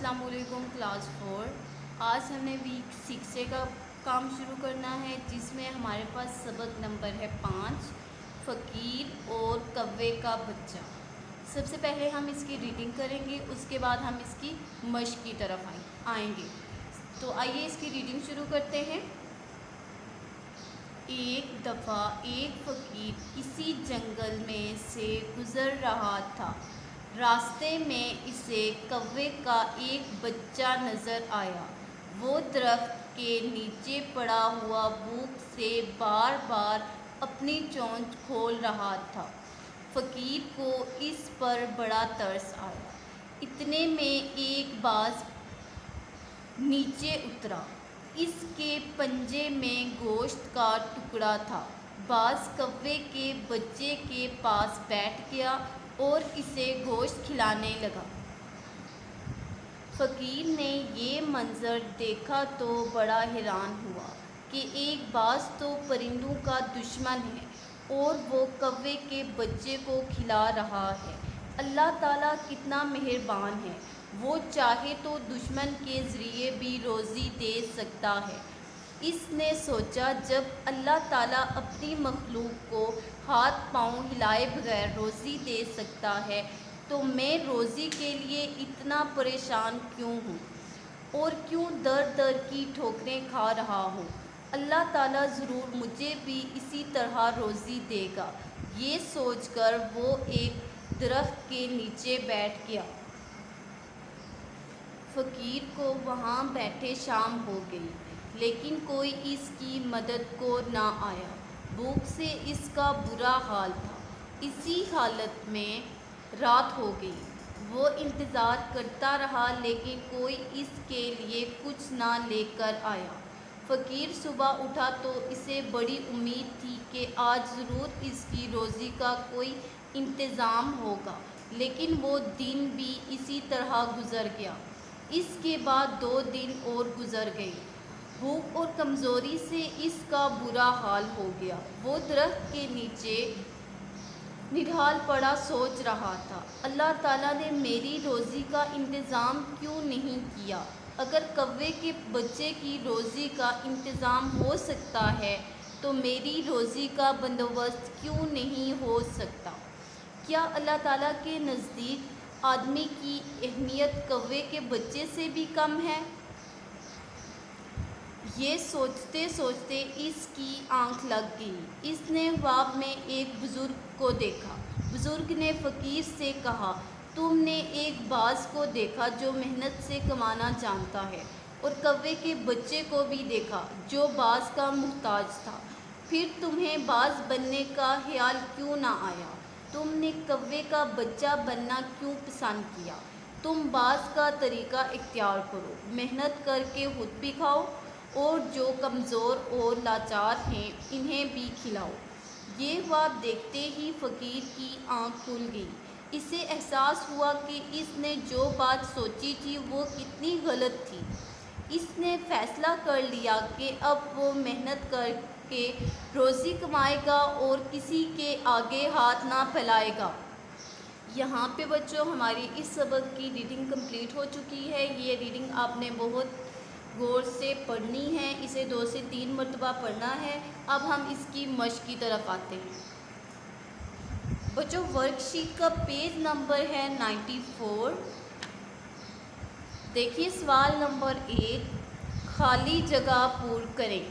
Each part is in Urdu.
السلام علیکم کلاس 4۔ آج ہم نے ویک 6 کا کام شروع کرنا ہے، جس میں ہمارے پاس سبق نمبر ہے 5، فقیر اور کوے کا بچہ۔ سب سے پہلے ہم اس کی ریڈنگ کریں گے، اس کے بعد ہم اس کی مشق کی طرف آئیں گے۔ تو آئیے اس کی ریڈنگ شروع کرتے ہیں۔ ایک دفعہ ایک فقیر کسی جنگل میں سے گزر رہا تھا۔ راستے میں اسے کوے کا ایک بچہ نظر آیا۔ وہ درخت کے نیچے پڑا ہوا بھوک سے بار بار اپنی چونچ کھول رہا تھا۔ فقیر کو اس پر بڑا ترس آیا۔ اتنے میں ایک باز نیچے اترا۔ اس کے پنجے میں گوشت کا ٹکڑا تھا۔ باز کوے کے بچے کے پاس بیٹھ گیا اور اسے گوشت کھلانے لگا۔ فقیر نے یہ منظر دیکھا تو بڑا حیران ہوا کہ ایک باز تو پرندوں کا دشمن ہے اور وہ کوے کے بچے کو کھلا رہا ہے۔ اللہ تعالیٰ کتنا مہربان ہے، وہ چاہے تو دشمن کے ذریعے بھی روزی دے سکتا ہے۔ اس نے سوچا، جب اللہ تعالیٰ اپنی مخلوق کو ہاتھ پاؤں ہلائے بغیر روزی دے سکتا ہے تو میں روزی کے لیے اتنا پریشان کیوں ہوں اور کیوں در در کی ٹھوکریں کھا رہا ہوں۔ اللہ تعالیٰ ضرور مجھے بھی اسی طرح روزی دے گا۔ یہ سوچ کر وہ ایک درخت کے نیچے بیٹھ گیا۔ فقیر کو وہاں بیٹھے شام ہو گئی، لیکن کوئی اس کی مدد کو نہ آیا۔ بھوک سے اس کا برا حال تھا۔ اسی حالت میں رات ہو گئی۔ وہ انتظار کرتا رہا، لیکن کوئی اس کے لیے کچھ نہ لے کر آیا۔ فقیر صبح اٹھا تو اسے بڑی امید تھی کہ آج ضرور اس کی روزی کا کوئی انتظام ہوگا، لیکن وہ دن بھی اسی طرح گزر گیا۔ اس کے بعد 2 دن اور گزر گئے۔ بھوک اور کمزوری سے اس کا برا حال ہو گیا۔ وہ درخت کے نیچے نڈھال پڑا سوچ رہا تھا، اللہ تعالیٰ نے میری روزی کا انتظام کیوں نہیں کیا؟ اگر کوے کے بچے کی روزی کا انتظام ہو سکتا ہے تو میری روزی کا بندوبست کیوں نہیں ہو سکتا؟ کیا اللہ تعالیٰ کے نزدیک آدمی کی اہمیت کوے کے بچے سے بھی کم ہے؟ یہ سوچتے سوچتے اس کی آنکھ لگ گئی۔ اس نے خواب میں ایک بزرگ کو دیکھا۔ بزرگ نے فقیر سے کہا، تم نے ایک باز کو دیکھا جو محنت سے کمانا جانتا ہے، اور کوے کے بچے کو بھی دیکھا جو باز کا محتاج تھا۔ پھر تمہیں باز بننے کا خیال کیوں نہ آیا؟ تم نے کوے کا بچہ بننا کیوں پسند کیا؟ تم باز کا طریقہ اختیار کرو، محنت کر کے خود بھی کھاؤ اور جو کمزور اور لاچار ہیں انہیں بھی کھلاؤ۔ یہ خواب دیکھتے ہی فقیر کی آنکھ کھل گئی۔ اسے احساس ہوا کہ اس نے جو بات سوچی تھی وہ کتنی غلط تھی۔ اس نے فیصلہ کر لیا کہ اب وہ محنت کر کے روزی کمائے گا اور کسی کے آگے ہاتھ نہ پھیلائے گا۔ یہاں پہ بچوں ہماری اس سبق کی ریڈنگ کمپلیٹ ہو چکی ہے۔ یہ ریڈنگ آپ نے بہت غور سے پڑھنی ہے، اسے 2 سے 3 مرتبہ پڑھنا ہے۔ اب ہم اس کی مشق کی طرف آتے ہیں۔ بچوں ورک شیٹ کا پیج نمبر ہے 94۔ دیکھیے سوال نمبر 1، خالی جگہ پور کریں۔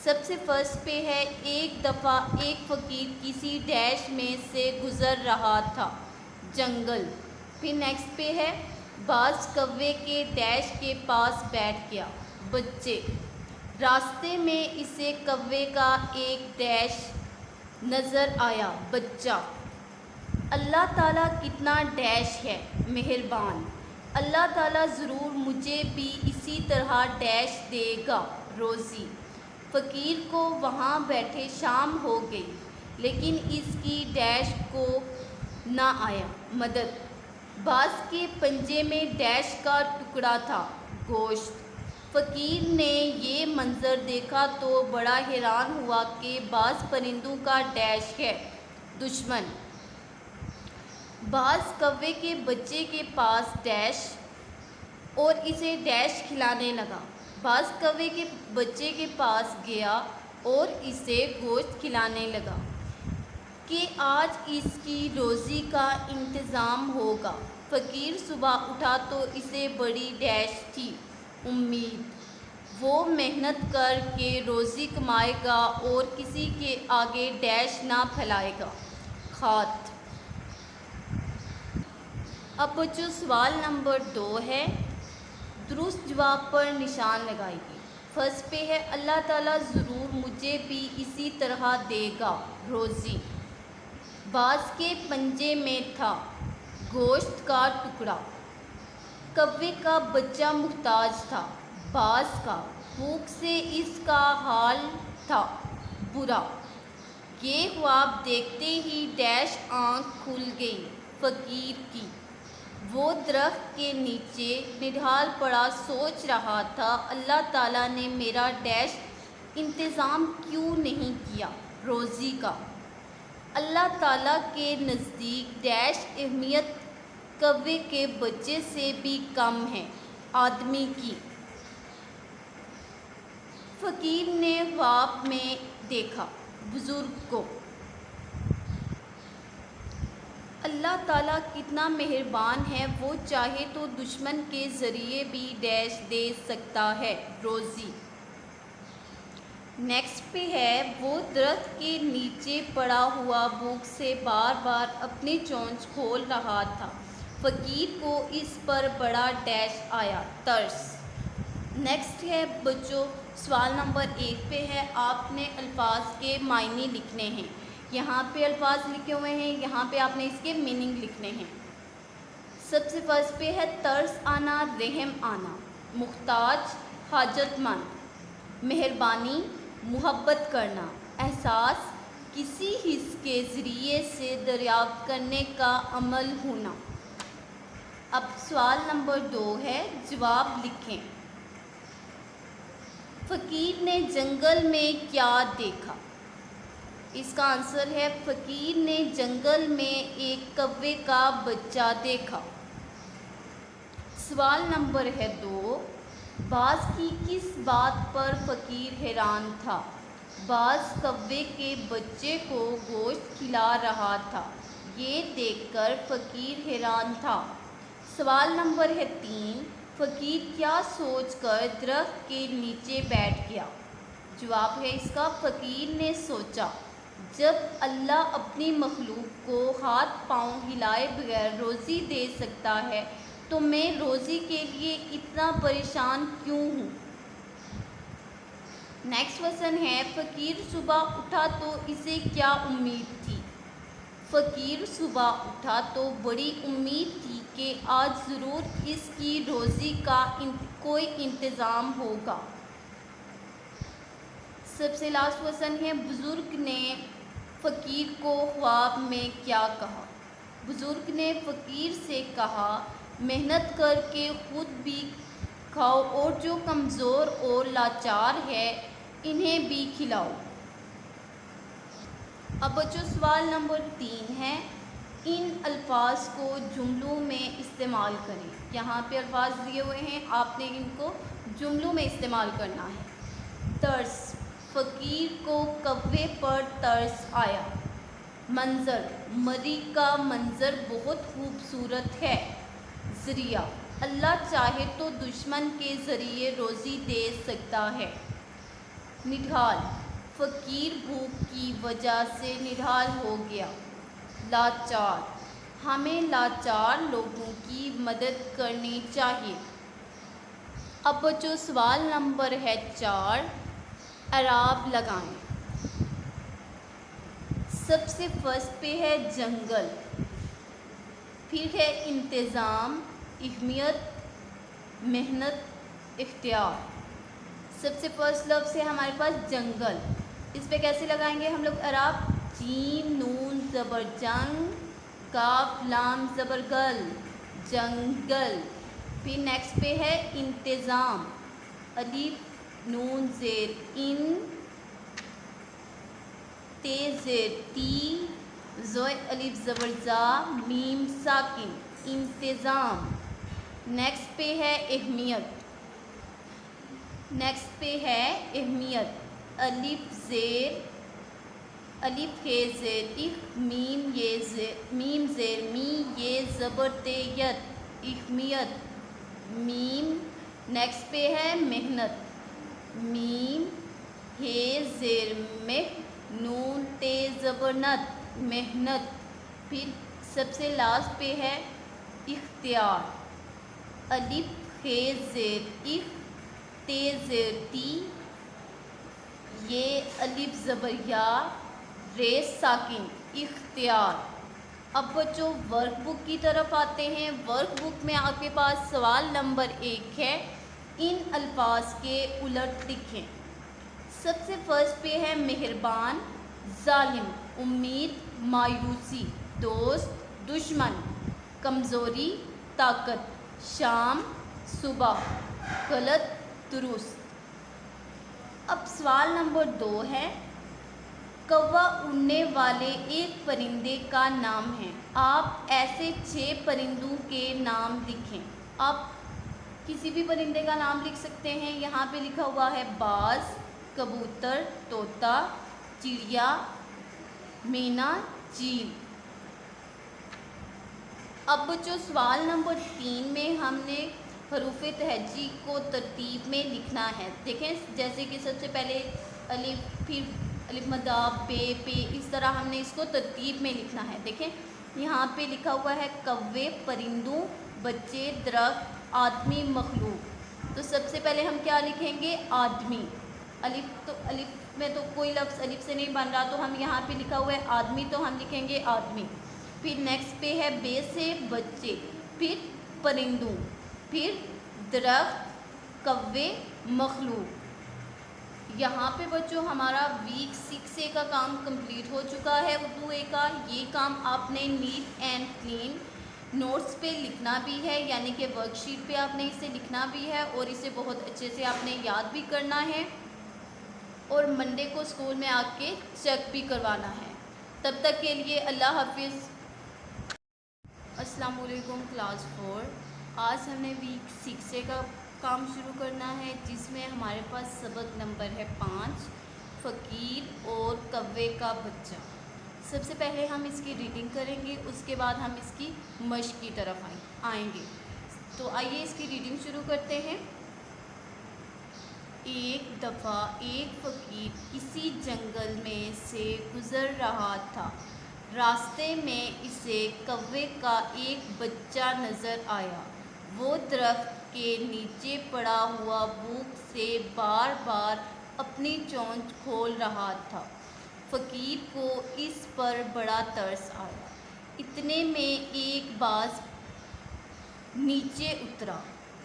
سب سے فرسٹ پہ ہے، ایک دفعہ ایک فقیر کسی ڈیش میں سے گزر رہا تھا، جنگل۔ پھر نیکسٹ پہ ہے، باز کوے کے ڈیش کے پاس بیٹھ گیا، بچے۔ راستے میں اسے کوے کا ایک ڈیش نظر آیا، بچہ۔ اللہ تعالیٰ کتنا ڈیش ہے، مہربان۔ اللہ تعالیٰ ضرور مجھے بھی اسی طرح ڈیش دے گا، روزی۔ فقیر کو وہاں بیٹھے شام ہو گئی، لیکن اس کی ڈیش کو نہ آیا، مدد۔ باز کے پنجے میں ڈیش کا ٹکڑا تھا، گوشت۔ فقیر نے یہ منظر دیکھا تو بڑا حیران ہوا کہ باز پرندوں کا ڈیش ہے، دشمن۔ باز کوے کے بچے کے پاس ڈیش اور اسے ڈیش کھلانے لگا۔ باز کوے کے بچے کے پاس گیا اور اسے گوشت کھلانے لگا کہ آج اس کی روزی کا انتظام ہوگا۔ فقیر صبح اٹھا تو اسے بڑی ڈیش تھی امید، وہ محنت کر کے روزی کمائے گا اور کسی کے آگے ڈیش نہ پھیلائے گا۔ خط۔ اب بچوں سوال نمبر 2 ہے، درست جواب پر نشان لگائیے۔ فرسٹ پہ ہے اللہ تعالیٰ ضرور مجھے بھی اسی طرح دے گا روزی۔ باز کے پنجے میں تھا گوشت کا ٹکڑا، کوے کا بچہ محتاج تھا باز کا، بھوک سے اس کا حال تھا برا۔ یہ خواب دیکھتے ہی ڈیش آنکھ کھل گئی فقیر کی، وہ درخت کے نیچے نڈھال پڑا سوچ رہا تھا اللہ تعالیٰ نے میرا ڈیش انتظام کیوں نہیں کیا روزی کا۔ اللہ تعالیٰ کے نزدیک ڈیش اہمیت کوے کے بچے سے بھی کم ہے آدمی کی۔ فقیر نے خواب میں دیکھا بزرگ کو، اللہ تعالیٰ کتنا مہربان ہے، وہ چاہے تو دشمن کے ذریعے بھی ڈیش دے سکتا ہے روزی۔ نیکسٹ پہ ہے وہ درخت کے نیچے پڑا ہوا بھوک سے بار بار اپنی چونچ کھول رہا تھا۔ فقیر کو اس پر بڑا ڈیش آیا، ترس۔ نیکسٹ ہے بچوں سوال نمبر 1 پہ ہے، آپ نے الفاظ کے معنی لکھنے ہیں۔ یہاں پہ الفاظ لکھے ہوئے ہیں، یہاں پہ آپ نے اس کے میننگ لکھنے ہیں۔ سب سے فرسٹ پہ ہے ترس آنا، رحم آنا، محتاج حاجت مند، مہربانی محبت کرنا، احساس کسی حس کے ذریعے سے دریافت کرنے کا عمل ہونا۔ اب سوال نمبر 2 ہے، جواب لکھیں۔ فقیر نے جنگل میں کیا دیکھا؟ اس کا آنسر ہے فقیر نے جنگل میں ایک کوے کا بچہ دیکھا۔ سوال نمبر ہے 2، باز کی کس بات پر فقیر حیران تھا؟ باز کوے کے بچے کو گوشت کھلا رہا تھا، یہ دیکھ کر فقیر حیران تھا۔ سوال نمبر ہے 3، فقیر کیا سوچ کر درخت کے نیچے بیٹھ گیا؟ جواب ہے اس کا فقیر نے سوچا، جب اللہ اپنی مخلوق کو ہاتھ پاؤں ہلائے بغیر روزی دے سکتا ہے تو میں روزی کے لیے اتنا پریشان کیوں ہوں؟ نیکسٹ کویسچن ہے، فقیر صبح اٹھا تو اسے کیا امید تھی؟ فقیر صبح اٹھا تو بڑی امید تھی کہ آج ضرور اس کی روزی کا کوئی انتظام ہوگا۔ سب سے لاسٹ کویسچن ہے، بزرگ نے فقیر کو خواب میں کیا کہا؟ بزرگ نے فقیر سے کہا، محنت کر کے خود بھی کھاؤ اور جو کمزور اور لاچار ہے انہیں بھی کھلاؤ۔ اب بچوں سوال نمبر 3 ہے، ان الفاظ کو جملوں میں استعمال کریں۔ یہاں پہ الفاظ دیے ہوئے ہیں، آپ نے ان کو جملوں میں استعمال کرنا ہے۔ ترس، فقیر کو کوے پر ترس آیا۔ منظر، مری کا منظر بہت خوبصورت ہے۔ ذریعہ، اللہ چاہے تو دشمن کے ذریعے روزی دے سکتا ہے۔ نڈھال، فقیر بھوک کی وجہ سے نڈھال ہو گیا۔ لاچار، ہمیں لاچار لوگوں کی مدد کرنی چاہیے۔ اب بچوں سوال نمبر ہے 4، اعراب لگائیں۔ سب سے فرسٹ پہ ہے جنگل، پھر ہے انتظام، اہمیت، محنت، اختیار۔ سب سے فرسٹ لفظ ہے ہمارے پاس جنگل، اس پہ کیسے لگائیں گے ہم لوگ اعراب؟ جیم نون زبر جنگ، کاف لام زبر گل، جنگل۔ پھر نیکسٹ پہ ہے انتظام، الف نون زیر ان، تے زیر تی، زوئے الف زبر زا، میم ساکن، انتظام۔ نیکسٹ پہ ہے اہمیت، نیکسٹ پہ ہے اہمیت، الف زیر، الف ہے زیر اخ، میم یہ زیر، میم زیر می یہ زبر تے یت، اہمیت، میم۔ نیکسٹ پہ ہے محنت، میم ہے زیر مہ، نون تے زبر نت، محنت۔ پھر سب سے لاسٹ پہ ہے اختیار، الف ہے زیر اخ، تے زیر تی، یہ الف زبر یا، رے ساکن، اختیار۔ اب بچوں ورک بک کی طرف آتے ہیں۔ ورک بک میں آپ کے پاس سوال نمبر 1 ہے، ان الفاظ کے الٹ لکھیں۔ سب سے فرسٹ پہ ہے مہربان، ظالم، امید، مایوسی، دوست، دشمن، کمزوری، طاقت، شام، صبح، غلط، درست۔ اب سوال نمبر 2 ہے، کوا اڑنے والے ایک پرندے کا نام ہے، آپ ایسے 6 پرندوں کے نام لکھیں۔ آپ کسی بھی پرندے کا نام لکھ سکتے ہیں۔ یہاں پہ لکھا ہوا ہے باز، کبوتر، طوطا، چڑیا، مینا، چیل۔ اب بچوں سوال نمبر 3 میں ہم نے حروف تہجی کو ترتیب میں لکھنا ہے۔ دیکھیں جیسے کہ سب سے پہلے الف، پھر الف مدہ، بے، پے، اس طرح ہم نے اس کو ترتیب میں لکھنا ہے۔ دیکھیں یہاں پہ لکھا ہوا ہے کوے، پرندوں، بچے، درخت، آدمی، مخلوق۔ تو سب سے پہلے ہم کیا لکھیں گے؟ آدمی۔ الف میں تو کوئی لفظ الف سے نہیں بن رہا، تو ہم یہاں پہ لکھا ہوا ہے آدمی، تو ہم لکھیں گے آدمی۔ پھر نیکسٹ پہ ہے بے سے بچے، پھر پرندوں، پھر درخت، کوے، مخلوق۔ یہاں پہ بچوں ہمارا ویک 6 کا کام کمپلیٹ ہو چکا ہے اردو اے کا۔ یہ کام آپ نے نیٹ اینڈ کلین نوٹس پہ لکھنا بھی ہے، یعنی کہ ورک شیٹ پہ آپ نے اسے لکھنا بھی ہے، اور اسے بہت اچھے سے آپ نے یاد بھی کرنا ہے، اور منڈے کو اسکول میں آ کے چیک بھی کروانا ہے۔ تب تک کے لیے اللہ حافظ۔ السلام علیکم کلاس 4۔ آج ہم نے ویک 6 کا کام شروع کرنا ہے، جس میں ہمارے پاس سبق نمبر ہے 5، فقیر اور کوے کا بچہ۔ سب سے پہلے ہم اس کی ریڈنگ کریں گے، اس کے بعد ہم اس کی مشق کی طرف آئیں گے۔ تو آئیے اس کی ریڈنگ شروع کرتے ہیں۔ ایک دفعہ ایک فقیر کسی جنگل میں سے گزر رہا تھا۔ راستے میں اسے کوے کا ایک بچہ نظر آیا۔ وہ درخت کے نیچے پڑا ہوا بھوک سے بار بار اپنی چونچ کھول رہا تھا۔ فقیر کو اس پر بڑا ترس آیا۔ اتنے میں ایک باز نیچے اترا۔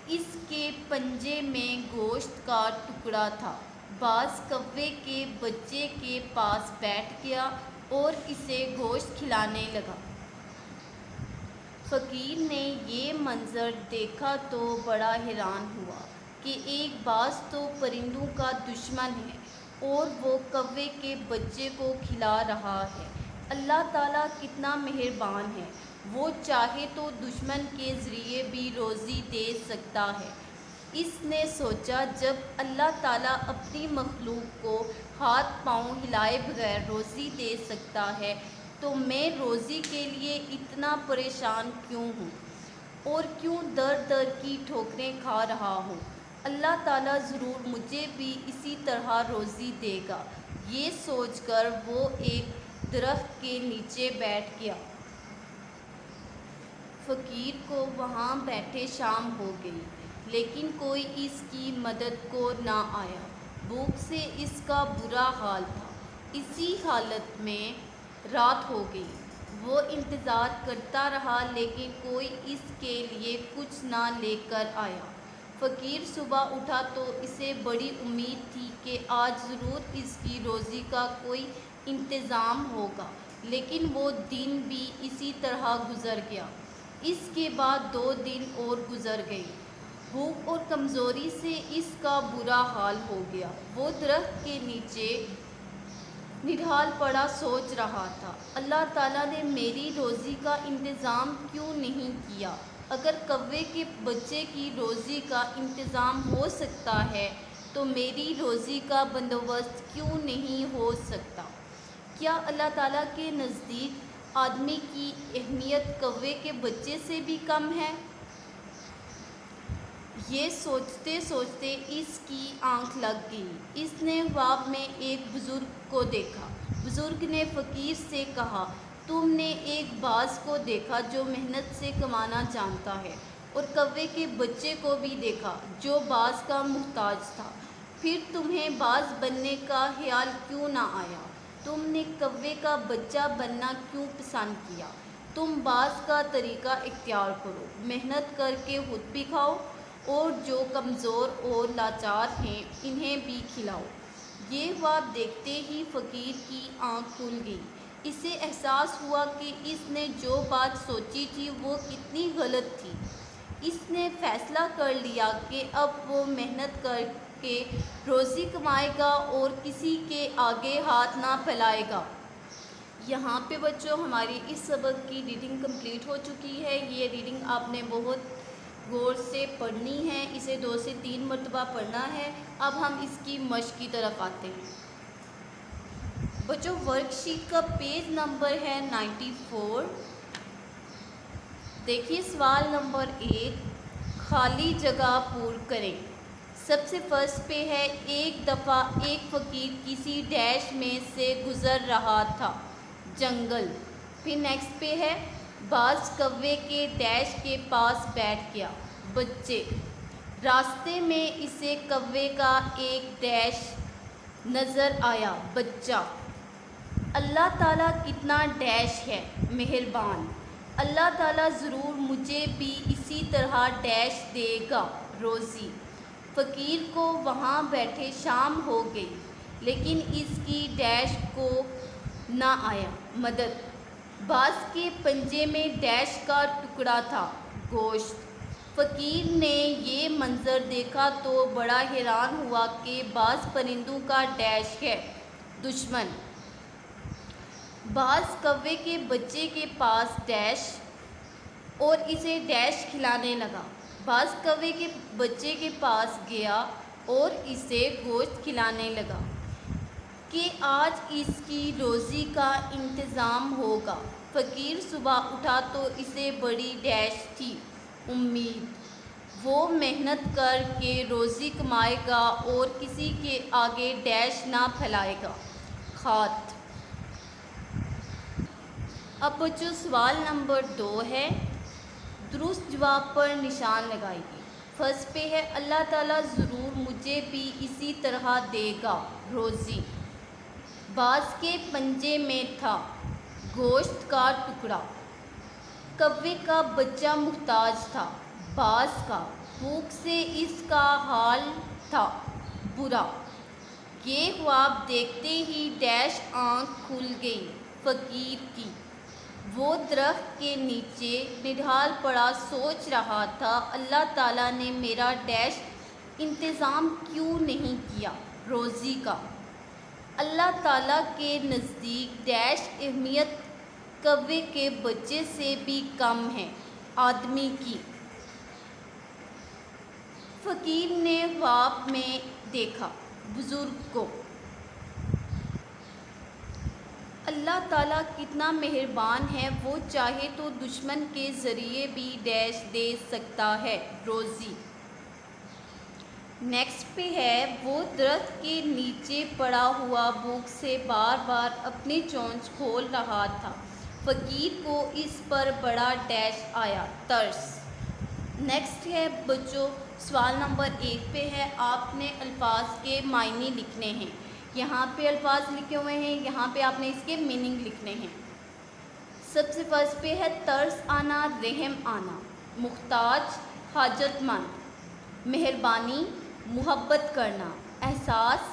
اس کے پنجے میں گوشت کا ٹکڑا تھا۔ باز کوے کے بچے کے پاس بیٹھ گیا اور اسے گوشت کھلانے لگا۔ فقیر نے یہ منظر دیکھا تو بڑا حیران ہوا کہ ایک باز تو پرندوں کا دشمن ہے، اور وہ کوے کے بچے کو کھلا رہا ہے۔ اللہ تعالیٰ کتنا مہربان ہے، وہ چاہے تو دشمن کے ذریعے بھی روزی دے سکتا ہے۔ اس نے سوچا جب اللہ تعالیٰ اپنی مخلوق کو ہاتھ پاؤں ہلائے بغیر روزی دے سکتا ہے، تو میں روزی کے لیے اتنا پریشان کیوں ہوں، اور کیوں در در کی ٹھوکریں کھا رہا ہوں۔ اللہ تعالیٰ ضرور مجھے بھی اسی طرح روزی دے گا۔ یہ سوچ کر وہ ایک درخت کے نیچے بیٹھ گیا۔ فقیر کو وہاں بیٹھے شام ہو گئی، لیکن کوئی اس کی مدد کو نہ آیا۔ بھوک سے اس کا برا حال تھا۔ اسی حالت میں رات ہو گئی۔ وہ انتظار کرتا رہا، لیکن کوئی اس کے لیے کچھ نہ لے کر آیا۔ فقیر صبح اٹھا تو اسے بڑی امید تھی کہ آج ضرور اس کی روزی کا کوئی انتظام ہوگا، لیکن وہ دن بھی اسی طرح گزر گیا۔ اس کے بعد 2 دن اور گزر گئے۔ بھوک اور کمزوری سے اس کا برا حال ہو گیا۔ وہ درخت کے نیچے نڈھال پڑا سوچ رہا تھا، اللہ تعالیٰ نے میری روزی کا انتظام کیوں نہیں کیا؟ اگر کوے کے بچے کی روزی کا انتظام ہو سکتا ہے تو میری روزی کا بندوبست کیوں نہیں ہو سکتا؟ کیا اللہ تعالیٰ کے نزدیک آدمی کی اہمیت کوے کے بچے سے بھی کم ہے؟ یہ سوچتے سوچتے اس کی آنکھ لگ گئی۔ اس نے خواب میں ایک بزرگ کو دیکھا۔ بزرگ نے فقیر سے کہا، تم نے ایک باز کو دیکھا جو محنت سے کمانا جانتا ہے، اور کوے کے بچے کو بھی دیکھا جو باز کا محتاج تھا، پھر تمہیں باز بننے کا خیال کیوں نہ آیا؟ تم نے کوے کا بچہ بننا کیوں پسند کیا؟ تم باز کا طریقہ اختیار کرو، محنت کر کے خود بھی کھاؤ اور جو کمزور اور لاچار ہیں انہیں بھی کھلاؤ۔ یہ خواب دیکھتے ہی فقیر کی آنکھ کھل گئی۔ اسے احساس ہوا کہ اس نے جو بات سوچی تھی وہ کتنی غلط تھی۔ اس نے فیصلہ کر لیا کہ اب وہ محنت کر کے روزی کمائے گا اور کسی کے آگے ہاتھ نہ پھیلائے گا۔ یہاں پہ بچوں ہماری اس سبق کی ریڈنگ کمپلیٹ ہو چکی ہے۔ یہ ریڈنگ آپ نے بہت غور سے پڑھنی ہے، اسے 2 سے 3 مرتبہ پڑھنا ہے۔ اب ہم اس کی مشق کی طرف آتے ہیں۔ بچوں ورک شیٹ کا پیج نمبر ہے 94۔ دیکھیے سوال نمبر 1، خالی جگہ پور کریں۔ سب سے فرسٹ پہ ہے، ایک دفعہ ایک فقیر کسی ڈیش میں سے گزر رہا تھا، جنگل۔ پھر نیکسٹ پہ ہے، باز کوے کے ڈیش کے پاس بیٹھ گیا، بچے۔ راستے میں اسے کوے کا ایک ڈیش نظر آیا، بچہ۔ اللہ تعالیٰ کتنا ڈیش ہے مہربان، اللہ تعالیٰ ضرور مجھے بھی اسی طرح ڈیش دے گا، روزی۔ فقیر کو وہاں بیٹھے شام ہو گئی لیکن اس کی ڈیش کو نہ آیا، مدد۔ باز کے پنجے میں ڈیش کا ٹکڑا تھا، گوشت۔ فقیر نے یہ منظر دیکھا تو بڑا حیران ہوا کہ باز پرندوں کا ڈیش ہے، دشمن۔ باز کوے کے بچے کے پاس ڈیش اور اسے ڈیش کھلانے لگا۔ باز کوے کے بچے کے پاس گیا اور اسے گوشت کھلانے لگا کہ آج اس کی روزی کا انتظام ہوگا۔ فقیر صبح اٹھا تو اسے بڑی ڈیش تھی، امید۔ وہ محنت کر کے روزی کمائے گا اور کسی کے آگے ڈیش نہ پھیلائے گا، خط۔ اب بچوں سوال نمبر 2 ہے، درست جواب پر نشان لگائیے۔ فرسٹ پہ ہے، اللہ تعالیٰ ضرور مجھے بھی اسی طرح دے گا، روزی۔ باز کے پنجے میں تھا، گوشت کا ٹکڑا۔ کوے کا بچہ محتاج تھا، باز کا۔ بھوک سے اس کا حال تھا برا۔ یہ خواب دیکھتے ہی ڈیش آنکھ کھل گئی فقیر کی۔ وہ درخت کے نیچے نڈھال پڑا سوچ رہا تھا، اللہ تعالیٰ نے میرا ڈیش انتظام کیوں نہیں کیا، روزی کا۔ اللہ تعالیٰ کے نزدیک ڈیش اہمیت کوے کے بچے سے بھی کم ہے، آدمی کی۔ فقیر نے خواب میں دیکھا، بزرگ کو۔ اللہ تعالیٰ کتنا مہربان ہے، وہ چاہے تو دشمن کے ذریعے بھی ڈیش دے سکتا ہے، روزی۔ نیکسٹ پہ ہے، وہ درخت کے نیچے پڑا ہوا بھوک سے بار بار اپنی چونچ کھول رہا تھا۔ فقیر کو اس پر بڑا ڈیش آیا، ترس۔ نیکسٹ ہے بچوں سوال نمبر 1 پہ ہے، آپ نے الفاظ کے معنی لکھنے ہیں۔ یہاں پہ الفاظ لکھے ہوئے ہیں، یہاں پہ آپ نے اس کے میننگ لکھنے ہیں۔ سب سے فرسٹ پہ ہے، ترس آنا، رحم آنا، محتاج، حاجت مند، مہربانی، محبت کرنا، احساس،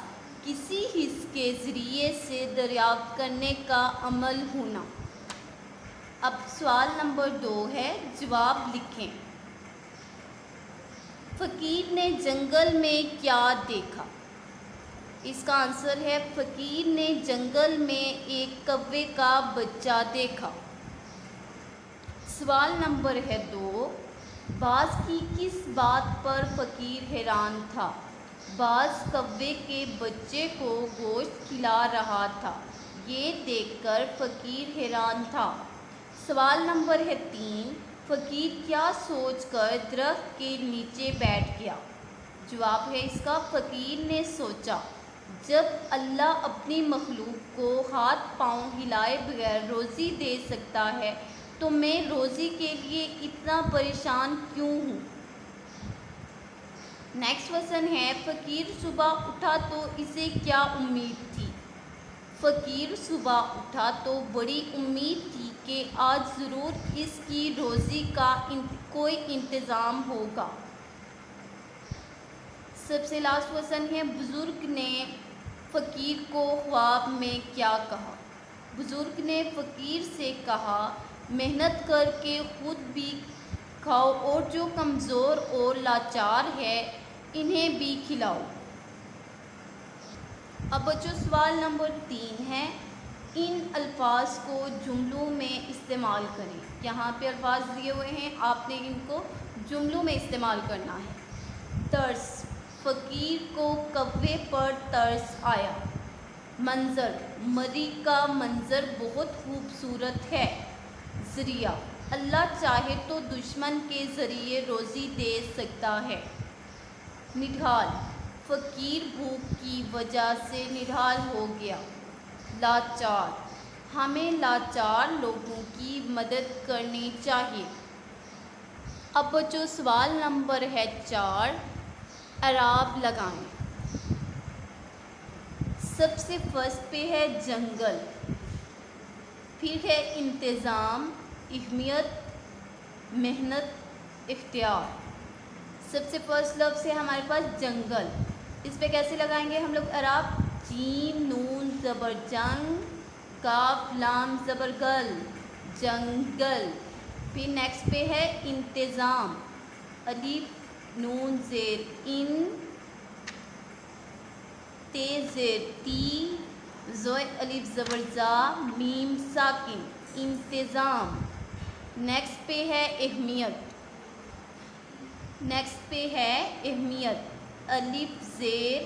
کسی حس کے ذریعے سے دریافت کرنے کا عمل ہونا۔ اب سوال نمبر 2 ہے، جواب لکھیں۔ فقیر نے جنگل میں کیا دیکھا؟ اس کا آنسر ہے، فقیر نے جنگل میں ایک کوے کا بچہ دیکھا۔ سوال نمبر ہے 2، باز کی کس بات پر فقیر حیران تھا؟ باز کوے کے بچے کو گوشت کھلا رہا تھا، یہ دیکھ کر فقیر حیران تھا۔ سوال نمبر ہے 3، فقیر کیا سوچ کر درخت کے نیچے بیٹھ گیا؟ جواب ہے اس کا، فقیر نے سوچا جب اللہ اپنی مخلوق کو ہاتھ پاؤں ہلائے بغیر روزی دے سکتا ہے تو میں روزی کے لیے اتنا پریشان کیوں ہوں؟ نیکسٹ کویسچن ہے، فقیر صبح اٹھا تو اسے کیا امید تھی؟ فقیر صبح اٹھا تو بڑی امید تھی کہ آج ضرور اس کی روزی کا کوئی انتظام ہوگا۔ سب سے لاسٹ کویسچن ہے، بزرگ نے فقیر کو خواب میں کیا کہا؟ بزرگ نے فقیر سے کہا، محنت کر کے خود بھی کھاؤ اور جو کمزور اور لاچار ہے انہیں بھی کھلاؤ۔ اب بچوں سوال نمبر 3 ہے، ان الفاظ کو جملوں میں استعمال کریں۔ یہاں پہ الفاظ دیے ہوئے ہیں، آپ نے ان کو جملوں میں استعمال کرنا ہے۔ ترس، فقیر کو کوے پر ترس آیا۔ منظر، مری کا منظر بہت خوبصورت ہے۔ ذریعہ، اللہ چاہے تو دشمن کے ذریعے روزی دے سکتا ہے۔ نڈھال، فقیر بھوک کی وجہ سے نڈھال ہو گیا۔ لاچار، ہمیں لاچار لوگوں کی مدد کرنی چاہیے۔ اب بچوں سوال نمبر ہے 4، اعراب لگائیں۔ سب سے فرسٹ پہ ہے جنگل، پھر ہے انتظام، اہمیت، محنت، اختیار۔ سب سے فرسٹ لفظ ہے ہمارے پاس جنگل، اس پہ کیسے لگائیں گے ہم لوگ اعراب؟ جیم نون زبر جنگ، کاف لام زبر گل، جنگل۔ پھر نیکسٹ پہ ہے انتظام، الف نون زیر ان، تے زیر تی، زوئے الف زبر زا، میم ساکن، انتظام۔ نیکسٹ پہ ہے اہمیت، نیکسٹ پہ ہے اہمیت، الف زیر،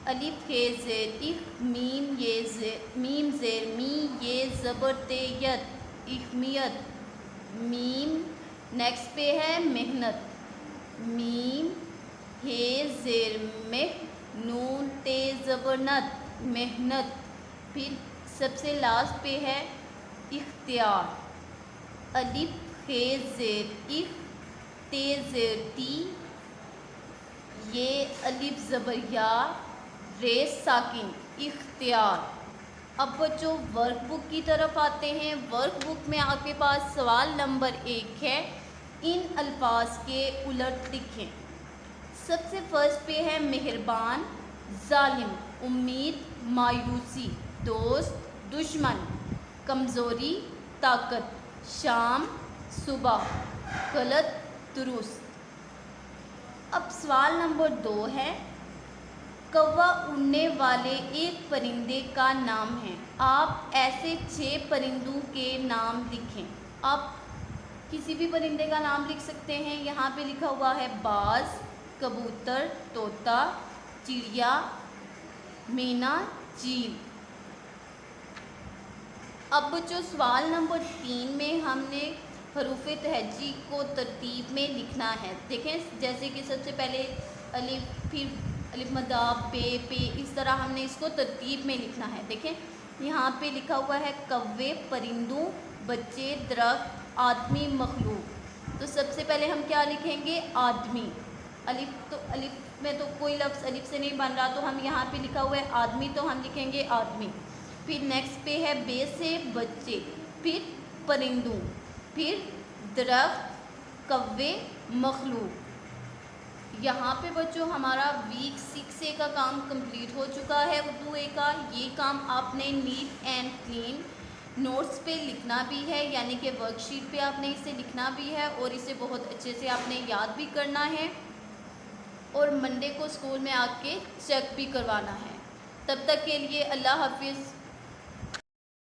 الف ہے زیر اخ، میم زیر می، یہ زبر تے یت، اہمیت، میم۔ نیکسٹ پہ ہے محنت، میم ہے زیر مہ، نون تے زبر نت، محنت۔ پھر سب سے لاسٹ پہ ہے اختیار، الف ہے زیر اخ، تے زیر تی، یہ الف زبر یا، رے ساکن، اختیار۔ اب بچوں ورک بک کی طرف آتے ہیں۔ ورک بک میں آپ کے پاس سوال نمبر 1 ہے، ان الفاظ کے الٹ لکھیں۔ سب سے فرسٹ پہ ہے مہربان، ظالم، امید، مایوسی، دوست، دشمن، کمزوری، طاقت، شام، صبح، غلط، درست۔ اب سوال نمبر 2 ہے، کوا اڑنے والے ایک پرندے کا نام ہے، آپ ایسے 6 پرندوں کے نام لکھیں۔ آپ کسی بھی پرندے کا نام لکھ سکتے ہیں، یہاں پہ لکھا ہوا ہے باز، کبوتر، طوطا، چڑیا، مینا، چیل۔ اب بچوں سوال نمبر 3 میں ہم نے حروف تہجی کو ترتیب میں لکھنا ہے۔ دیکھیں جیسے کہ سب سے پہلے الف، پھر الف مدہ، بے، پے، اس طرح ہم نے اس کو ترتیب میں لکھنا ہے۔ دیکھیں یہاں پہ لکھا ہوا ہے کوے، پرندوں، بچے، درخت، آدمی، مخلوق۔ تو سب سے پہلے ہم کیا لکھیں گے؟ آدمی۔ الف میں تو کوئی لفظ الف سے نہیں بن رہا، تو ہم یہاں پہ لکھا ہوا ہے آدمی، تو ہم لکھیں گے آدمی۔ پھر نیکسٹ پہ ہے بے سے بچے، پھر پرندوں، پھر درخت، کوے، مخلوق۔ یہاں پہ بچوں ہمارا ویک 6 کا کام کمپلیٹ ہو چکا ہے اردو کا۔ یہ کام آپ نے نیٹ اینڈ کلین نوٹس پہ لکھنا بھی ہے، یعنی کہ ورک شیٹ پہ آپ نے اسے لکھنا بھی ہے اور اسے بہت اچھے سے آپ نے یاد بھی کرنا ہے، اور منڈے کو اسکول میں آ کے چیک بھی کروانا ہے۔ تب تک کے لیے اللہ حافظ۔